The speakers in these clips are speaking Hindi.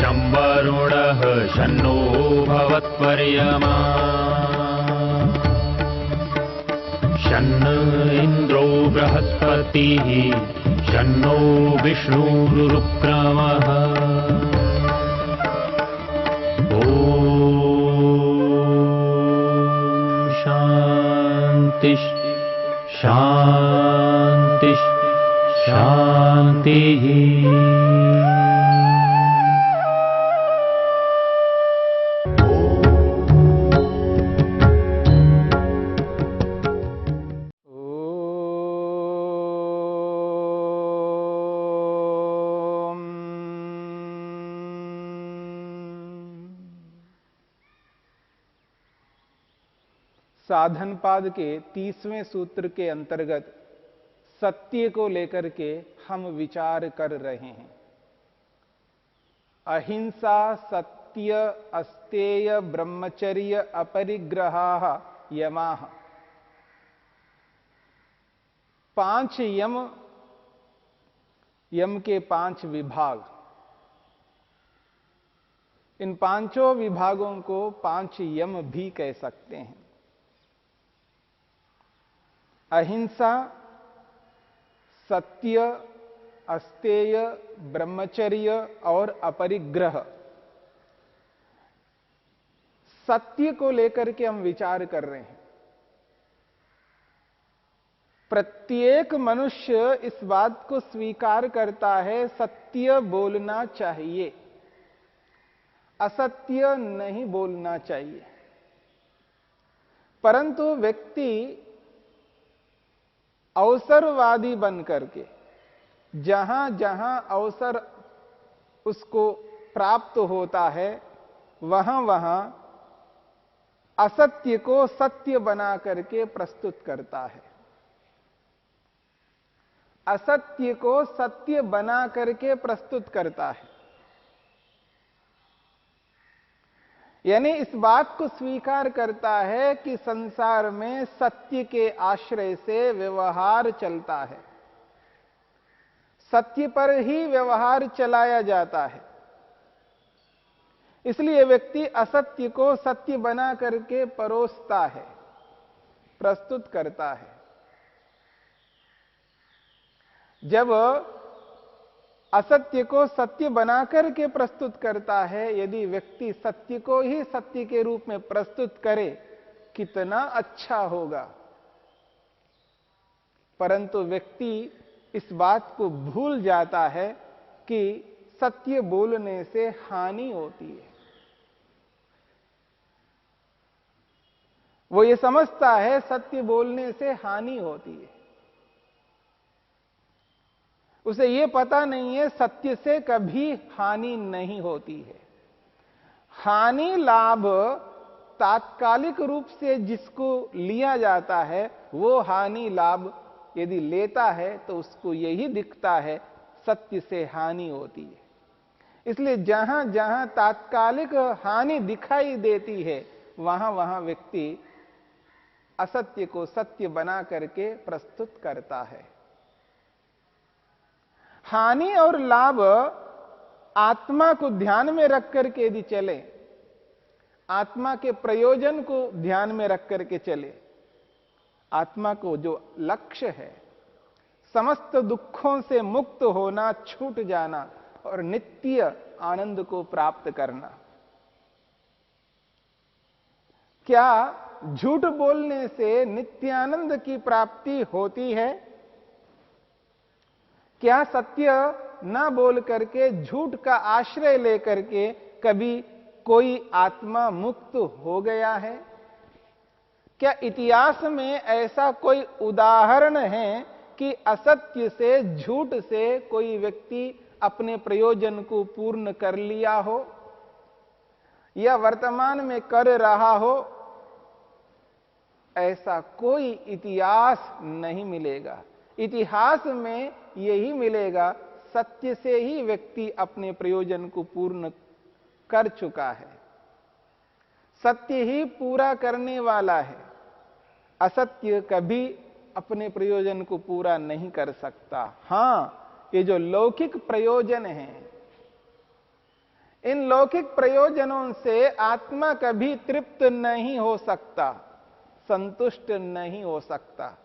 शं वरुणः शन्नो भवत्वर्यमा शन्न इन्द्रो बृहस्पतिः शन्नो विष्णुरुक्रमः ॐ शान्ति शान्ति शान्तिः। साधन पाद के 30वें सूत्र के अंतर्गत सत्य को लेकर के हम विचार कर रहे हैं। अहिंसा, सत्य, अस्तेय, ब्रह्मचर्य, अपरिग्रहाः यमाः। 5 यम, यम के 5 विभाग। इन 5 विभागों को 5 यम भी कह सकते हैं। अहिंसा, सत्य, अस्तेय, ब्रह्मचर्य और अपरिग्रह। सत्य को लेकर के हम विचार कर रहे हैं। प्रत्येक मनुष्य इस बात को स्वीकार करता है, सत्य बोलना चाहिए, असत्य नहीं बोलना चाहिए। परंतु व्यक्ति अवसरवादी बन करके जहां जहां अवसर उसको प्राप्त होता है, वहां वहां असत्य को सत्य बना करके प्रस्तुत करता है, असत्य को सत्य बना करके प्रस्तुत करता है। यानी इस बात को स्वीकार करता है कि संसार में सत्य के आश्रय से व्यवहार चलता है, सत्य पर ही व्यवहार चलाया जाता है। इसलिए व्यक्ति असत्य को सत्य बना करके परोसता है, प्रस्तुत करता है। जब असत्य को सत्य बनाकर के प्रस्तुत करता है, यदि व्यक्ति सत्य को ही सत्य के रूप में प्रस्तुत करे, कितना अच्छा होगा। परंतु व्यक्ति इस बात को भूल जाता है कि सत्य बोलने से हानि होती है। वो ये समझता है सत्य बोलने से हानि होती है। उसे ये पता नहीं है सत्य से कभी हानि नहीं होती है। हानि लाभ तात्कालिक रूप से जिसको लिया जाता है, वो हानि लाभ यदि लेता है तो उसको यही दिखता है सत्य से हानि होती है। इसलिए जहां जहां तात्कालिक हानि दिखाई देती है, वहां वहां व्यक्ति असत्य को सत्य बना करके प्रस्तुत करता है। हानि और लाभ आत्मा को ध्यान में रख करके यदि चले, आत्मा के प्रयोजन को ध्यान में रख करके चले, आत्मा को जो लक्ष्य है समस्त दुखों से मुक्त होना, छूट जाना और नित्य आनंद को प्राप्त करना, क्या झूठ बोलने से नित्यानंद की प्राप्ति होती है? क्या सत्य न बोल करके झूठ का आश्रय लेकर के कभी कोई आत्मा मुक्त हो गया है? क्या इतिहास में ऐसा कोई उदाहरण है कि असत्य से, झूठ से कोई व्यक्ति अपने प्रयोजन को पूर्ण कर लिया हो या वर्तमान में कर रहा हो? ऐसा कोई इतिहास नहीं मिलेगा। इतिहास में यही मिलेगा, सत्य से ही व्यक्ति अपने प्रयोजन को पूर्ण कर चुका है। सत्य ही पूरा करने वाला है। असत्य कभी अपने प्रयोजन को पूरा नहीं कर सकता। हां, ये जो लौकिक प्रयोजन है, इन लौकिक प्रयोजनों से आत्मा कभी तृप्त नहीं हो सकता, संतुष्ट नहीं हो सकता,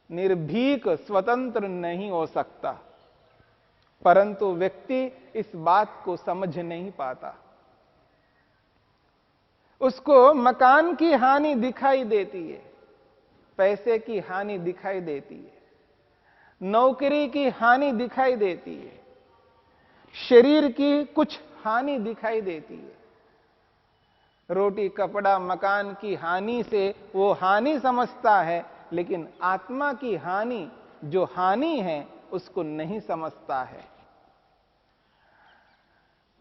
निर्भीक स्वतंत्र नहीं हो सकता। परंतु व्यक्ति इस बात को समझ नहीं पाता। उसको मकान की हानि दिखाई देती है, पैसे की हानि दिखाई देती है, नौकरी की हानि दिखाई देती है, शरीर की कुछ हानि दिखाई देती है। रोटी कपड़ा मकान की हानि से वो हानि समझता है, लेकिन आत्मा की हानि जो हानि है उसको नहीं समझता है।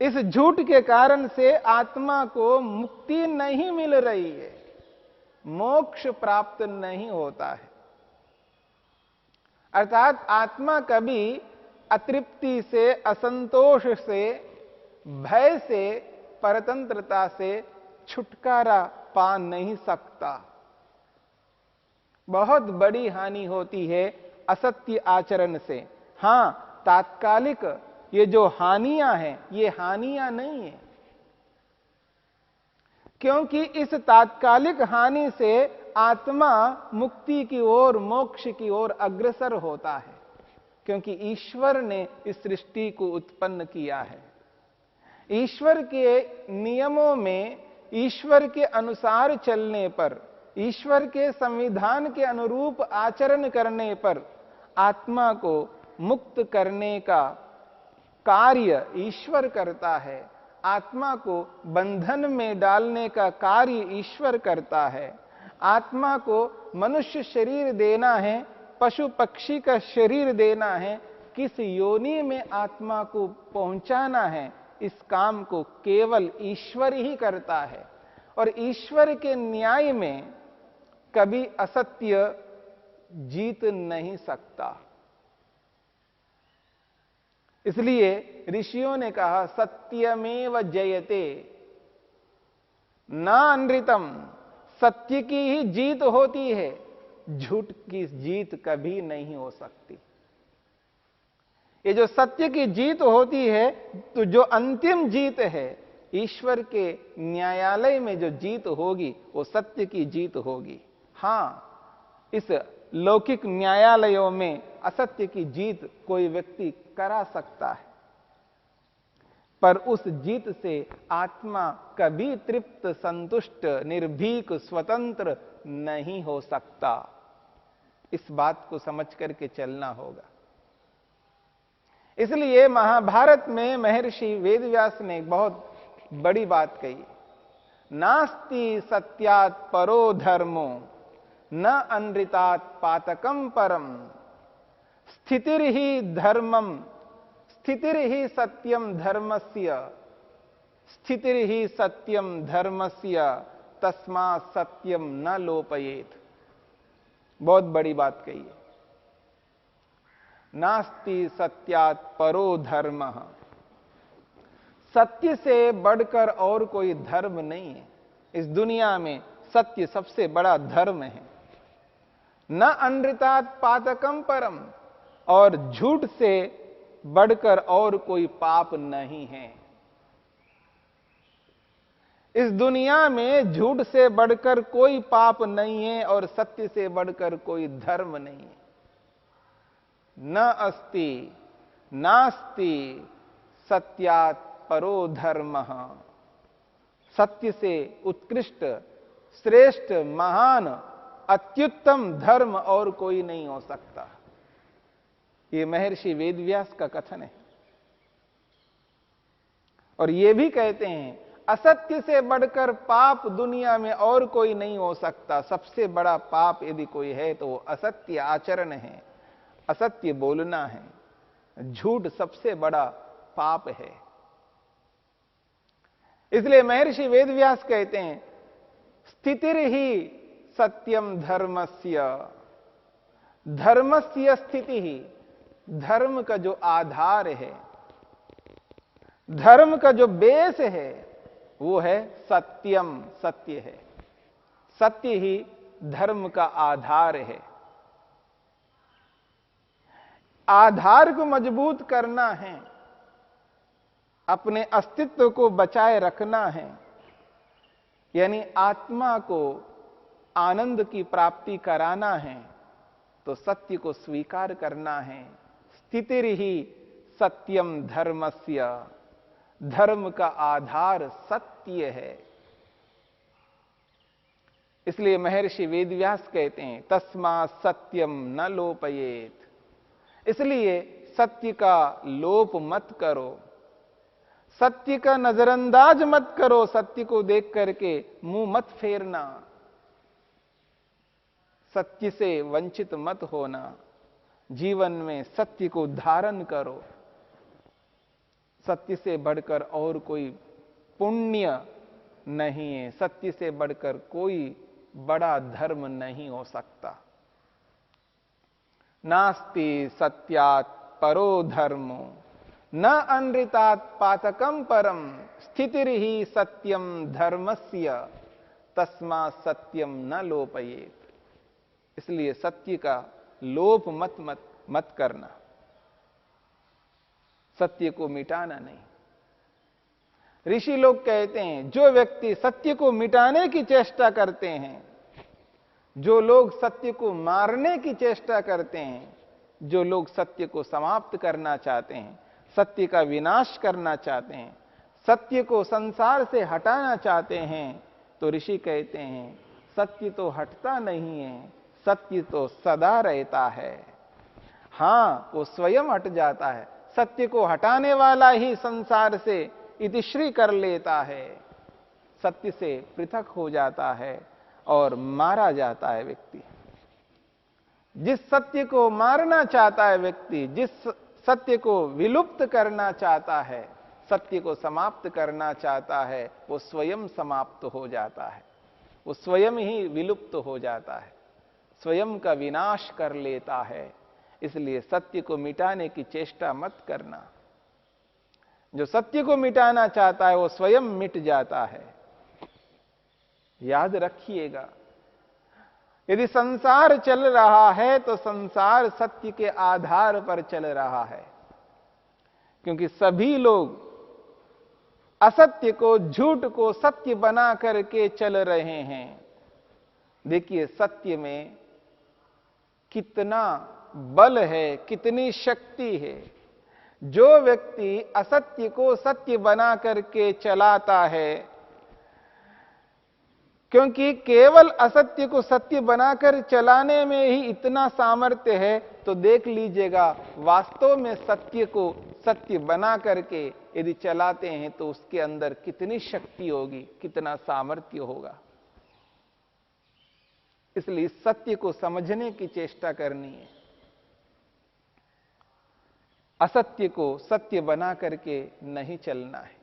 इस झूठ के कारण से आत्मा को मुक्ति नहीं मिल रही है, मोक्ष प्राप्त नहीं होता है। अर्थात आत्मा कभी अतृप्ति से, असंतोष से, भय से, परतंत्रता से छुटकारा पा नहीं सकता। बहुत बड़ी हानि होती है असत्य आचरण से। हां, तात्कालिक ये जो हानियां हैं, ये हानियां नहीं है, क्योंकि इस तात्कालिक हानि से आत्मा मुक्ति की ओर, मोक्ष की ओर अग्रसर होता है, क्योंकि ईश्वर ने इस सृष्टि को उत्पन्न किया है। ईश्वर के नियमों में, ईश्वर के अनुसार चलने पर, ईश्वर के संविधान के अनुरूप आचरण करने पर आत्मा को मुक्त करने का कार्य ईश्वर करता है। आत्मा को बंधन में डालने का कार्य ईश्वर करता है। आत्मा को मनुष्य शरीर देना है, पशु पक्षी का शरीर देना है, किस योनि में आत्मा को पहुंचाना है, इस काम को केवल ईश्वर ही करता है। और ईश्वर के न्याय में कभी असत्य जीत नहीं सकता। इसलिए ऋषियों ने कहा सत्यमेव जयते न अनृतम। सत्य की ही जीत होती है, झूठ की जीत कभी नहीं हो सकती। ये जो सत्य की जीत होती है, तो जो अंतिम जीत है, ईश्वर के न्यायालय में जो जीत होगी वो सत्य की जीत होगी। हां, इस लौकिक न्यायालयों में असत्य की जीत कोई व्यक्ति करा सकता है, पर उस जीत से आत्मा कभी तृप्त, संतुष्ट, निर्भीक, स्वतंत्र नहीं हो सकता। इस बात को समझ करके चलना होगा। इसलिए महाभारत में महर्षि वेदव्यास ने एक बहुत बड़ी बात कही, नास्ति सत्यात् परो धर्मो न अनृतात् पातकम परम स्थितिर्हि धर्मम स्थितिर्हि सत्यम धर्मस्य स्थितिर्हि सत्यम धर्मस्य तस्मात् सत्यम न लोपयेत। बहुत बड़ी बात कही है। नास्ति सत्यात् परो धर्म, सत्य से बढ़कर और कोई धर्म नहीं है। इस दुनिया में सत्य सबसे बड़ा धर्म है। न अनृतात् पातकम परम, और झूठ से बढ़कर और कोई पाप नहीं है। इस दुनिया में झूठ से बढ़कर कोई पाप नहीं है और सत्य से बढ़कर कोई धर्म नहीं है। न अस्ति नास्ति सत्यात् परो धर्मः। सत्य से उत्कृष्ट, श्रेष्ठ, महान, अत्युत्तम धर्म और कोई नहीं हो सकता। ये महर्षि वेदव्यास का कथन है। और ये भी कहते हैं असत्य से बढ़कर पाप दुनिया में और कोई नहीं हो सकता। सबसे बड़ा पाप यदि कोई है तो वो असत्य आचरण है, असत्य बोलना है। झूठ सबसे बड़ा पाप है। इसलिए महर्षि वेदव्यास कहते हैं स्थितिर्हि सत्यम धर्मस्य। धर्मस्य स्थिति ही, धर्म का जो आधार है, धर्म का जो बेस है, वो है सत्यम, सत्य है। सत्य ही धर्म का आधार है। आधार को मजबूत करना है अपने अस्तित्व को बचाए रखना है, यानी आत्मा को आनंद की प्राप्ति कराना है, तो सत्य को स्वीकार करना है। स्थितिर्हि सत्यम धर्मस्य, धर्म का आधार सत्य है। इसलिए महर्षि वेदव्यास कहते हैं तस्मात् सत्यम न लोपयेत। इसलिए सत्य का लोप मत करो, सत्य का नजरअंदाज मत करो, सत्य को देख करके मुंह मत फेरना, सत्य से वंचित मत होना, जीवन में सत्य को धारण करो। सत्य से बढ़कर और कोई पुण्य नहीं है, सत्य से बढ़कर कोई बड़ा धर्म नहीं हो सकता। नास्ति सत्यात् परो धर्मो न अनृतात् पातकम परम, स्थितिर्हि सत्यम धर्मस्य तस्मात् सत्यम न लोपयेत। इसलिए सत्य का लोप मत करना, सत्य को मिटाना नहीं। ऋषि लोग कहते हैं जो व्यक्ति सत्य को मिटाने की चेष्टा करते हैं, जो लोग सत्य को मारने की चेष्टा करते हैं, जो लोग सत्य को समाप्त करना चाहते हैं, सत्य का विनाश करना चाहते हैं, सत्य को संसार से हटाना चाहते हैं, तो ऋषि कहते हैं सत्य तो हटता नहीं है, सत्य तो सदा रहता है। हां, वो स्वयं हट जाता है, सत्य को हटाने वाला ही संसार से इतिश्री कर लेता है, सत्य से पृथक हो जाता है और मारा जाता है व्यक्ति। जिस सत्य को मारना चाहता है व्यक्ति, जिस सत्य को विलुप्त करना चाहता है, सत्य को समाप्त करना चाहता है, वो स्वयं समाप्त हो जाता है, वो स्वयं ही विलुप्त हो जाता है, स्वयं का विनाश कर लेता है। इसलिए सत्य को मिटाने की चेष्टा मत करना। जो सत्य को मिटाना चाहता है वो स्वयं मिट जाता है। याद रखिएगा, यदि संसार चल रहा है तो संसार सत्य के आधार पर चल रहा है, क्योंकि सभी लोग असत्य को, झूठ को सत्य बना करके चल रहे हैं। देखिए सत्य में कितना बल है, कितनी शक्ति है। जो व्यक्ति असत्य को सत्य बना करके चलाता है, क्योंकि केवल असत्य को सत्य बनाकर चलाने में ही इतना सामर्थ्य है, तो देख लीजिएगा वास्तव में सत्य को सत्य बना करके यदि चलाते हैं तो उसके अंदर कितनी शक्ति होगी, कितना सामर्थ्य होगा। इसलिए सत्य को समझने की चेष्टा करनी है, असत्य को सत्य बना करके नहीं चलना है।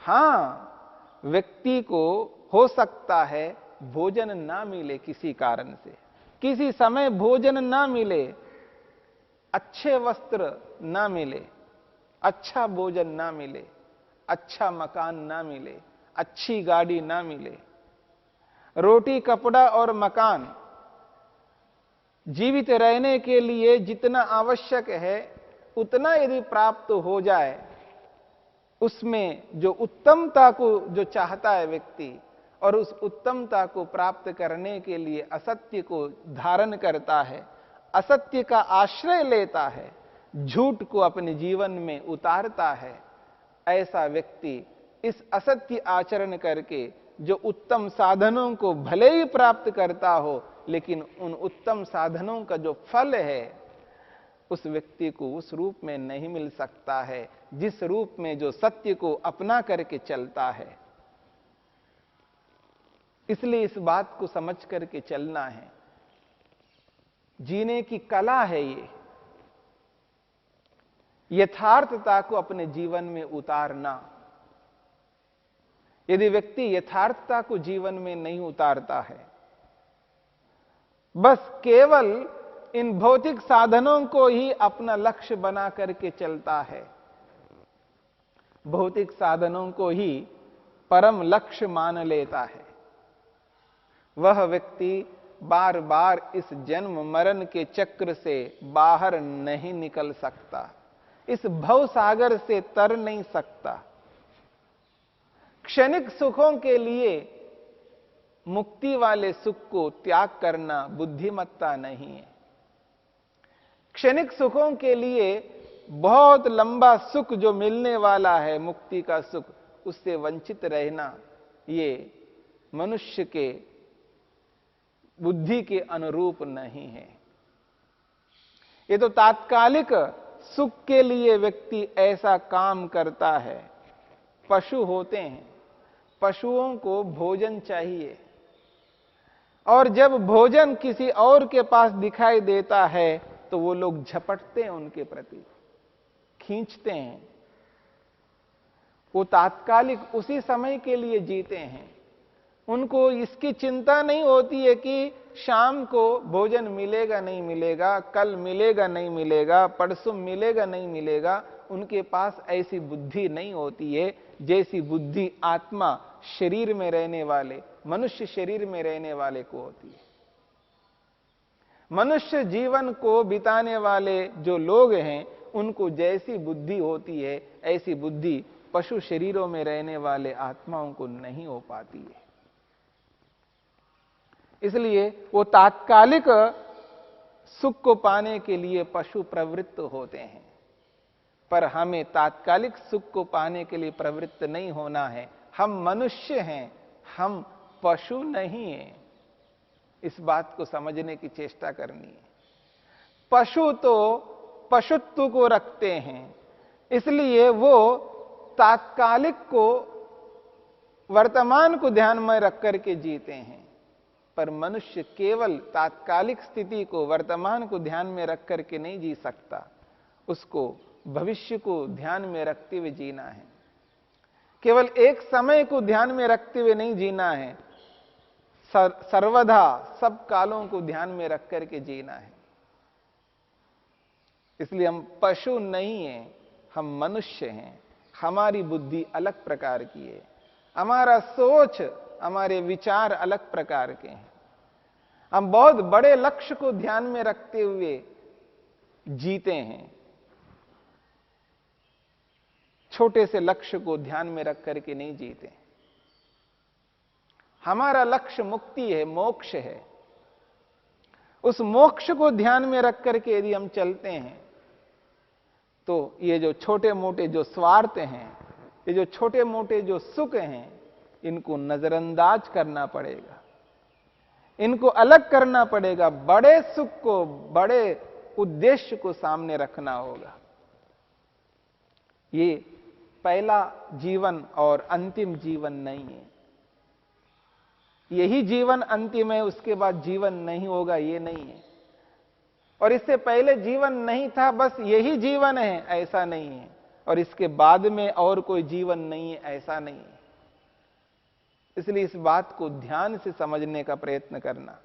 हां, व्यक्ति को हो सकता है भोजन ना मिले, किसी कारण से किसी समय भोजन ना मिले, अच्छे वस्त्र ना मिले, अच्छा भोजन ना मिले, अच्छा मकान ना मिले, अच्छी गाड़ी ना मिले, रोटी कपड़ा और मकान जीवित रहने के लिए जितना आवश्यक है उतना यदि प्राप्त हो जाए, उसमें जो उत्तमता को जो चाहता है व्यक्ति, और उस उत्तमता को प्राप्त करने के लिए असत्य को धारण करता है, असत्य का आश्रय लेता है, झूठ को अपने जीवन में उतारता है, ऐसा व्यक्ति इस असत्य आचरण करके जो उत्तम साधनों को भले ही प्राप्त करता हो, लेकिन उन उत्तम साधनों का जो फल है उस व्यक्ति को उस रूप में नहीं मिल सकता है जिस रूप में जो सत्य को अपना करके चलता है। इसलिए इस बात को समझ करके चलना है। जीने की कला है ये, यथार्थता को अपने जीवन में उतारना। यदि व्यक्ति यथार्थता को जीवन में नहीं उतारता है, बस केवल इन भौतिक साधनों को ही अपना लक्ष्य बना करके चलता है, भौतिक साधनों को ही परम लक्ष्य मान लेता है, वह व्यक्ति बार बार इस जन्म मरण के चक्र से बाहर नहीं निकल सकता। इस भव सागर से तर नहीं सकता। क्षणिक सुखों के लिए मुक्ति वाले सुख को त्याग करना बुद्धिमत्ता नहीं है। क्षणिक सुखों के लिए बहुत लंबा सुख जो मिलने वाला है, मुक्ति का सुख, उससे वंचित रहना ये मनुष्य के बुद्धि के अनुरूप नहीं है। ये तो तात्कालिक सुख के लिए व्यक्ति ऐसा काम करता है। पशु होते हैं, पशुओं को भोजन चाहिए, और जब भोजन किसी और के पास दिखाई देता है तो वो लोग झपटते हैं, उनके प्रति खींचते हैं। वो तात्कालिक उसी समय के लिए जीते हैं। उनको इसकी चिंता नहीं होती है कि शाम को भोजन मिलेगा नहीं मिलेगा, कल मिलेगा नहीं मिलेगा, परसों मिलेगा नहीं मिलेगा। उनके पास ऐसी बुद्धि नहीं होती है जैसी बुद्धि आत्मा शरीर में रहने वाले, मनुष्य शरीर में रहने वाले को होती है। मनुष्य जीवन को बिताने वाले जो लोग हैं, उनको जैसी बुद्धि होती है, ऐसी बुद्धि पशु शरीरों में रहने वाले आत्माओं को नहीं हो पाती है। इसलिए वो तात्कालिक सुख को पाने के लिए पशु प्रवृत्त होते हैं। पर हमें तात्कालिक सुख को पाने के लिए प्रवृत्त नहीं होना है। हम मनुष्य हैं, हम पशु नहीं हैं। इस बात को समझने की चेष्टा करनी है। पशु तो पशुत्व को रखते हैं, इसलिए वो तात्कालिक को, वर्तमान को ध्यान में रख करके जीते हैं। पर मनुष्य केवल तात्कालिक स्थिति को, वर्तमान को ध्यान में रख करके नहीं जी सकता। उसको भविष्य को ध्यान में रखते हुए जीना है। केवल एक समय को ध्यान में रखते हुए नहीं जीना है, सर्वदा सब कालों को ध्यान में रख करके जीना है। इसलिए हम पशु नहीं हैं, हम मनुष्य हैं। हमारी बुद्धि अलग प्रकार की है, हमारा सोच, हमारे विचार अलग प्रकार के हैं। हम बहुत बड़े लक्ष्य को ध्यान में रखते हुए जीते हैं, छोटे से लक्ष्य को ध्यान में रख करके नहीं जीते। हमारा लक्ष्य मुक्ति है, मोक्ष है। उस मोक्ष को ध्यान में रख करके यदि हम चलते हैं तो ये जो छोटे मोटे जो स्वार्थ हैं, ये जो छोटे मोटे जो सुख हैं, इनको नजरअंदाज करना पड़ेगा, इनको अलग करना पड़ेगा। बड़े सुख को, बड़े उद्देश्य को सामने रखना होगा। ये पहला जीवन और अंतिम जीवन नहीं है। यही जीवन अंतिम है, उसके बाद जीवन नहीं होगा, ये नहीं है। और इससे पहले जीवन नहीं था, बस यही जीवन है, ऐसा नहीं है। और इसके बाद में और कोई जीवन नहीं है, ऐसा नहीं है। इसलिए इस बात को ध्यान से समझने का प्रयत्न करना।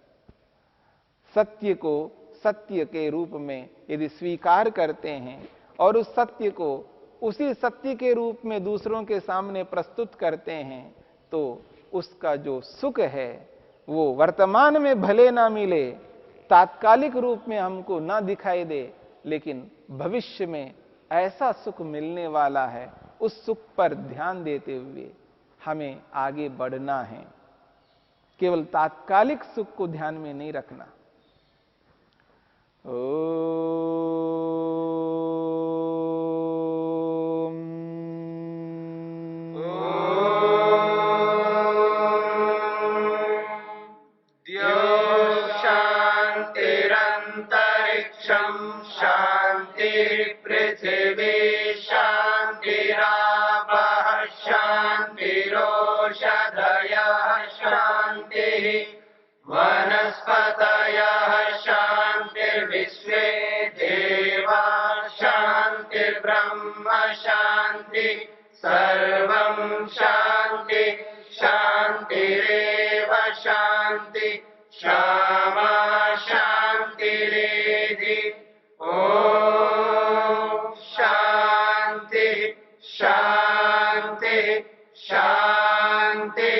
सत्य को सत्य के रूप में यदि स्वीकार करते हैं और उस सत्य को उसी सत्य के रूप में दूसरों के सामने प्रस्तुत करते हैं, तो उसका जो सुख है वो वर्तमान में भले ना मिले, तात्कालिक रूप में हमको ना दिखाई दे, लेकिन भविष्य में ऐसा सुख मिलने वाला है। उस सुख पर ध्यान देते हुए हमें आगे बढ़ना है। केवल तात्कालिक सुख को ध्यान में नहीं रखना। शांतिरंतरिक्षं शांति पृथिवी शांतिरापः शांतिरोषधयः शांतिः वनस्पतयः शांतिर्विश्वे देवा शांतिर्ब्रह्म शांति सर्वं शांति शांतिरेव शांति क्षमा शांतिरेधि। ओम शांति शांति शांति।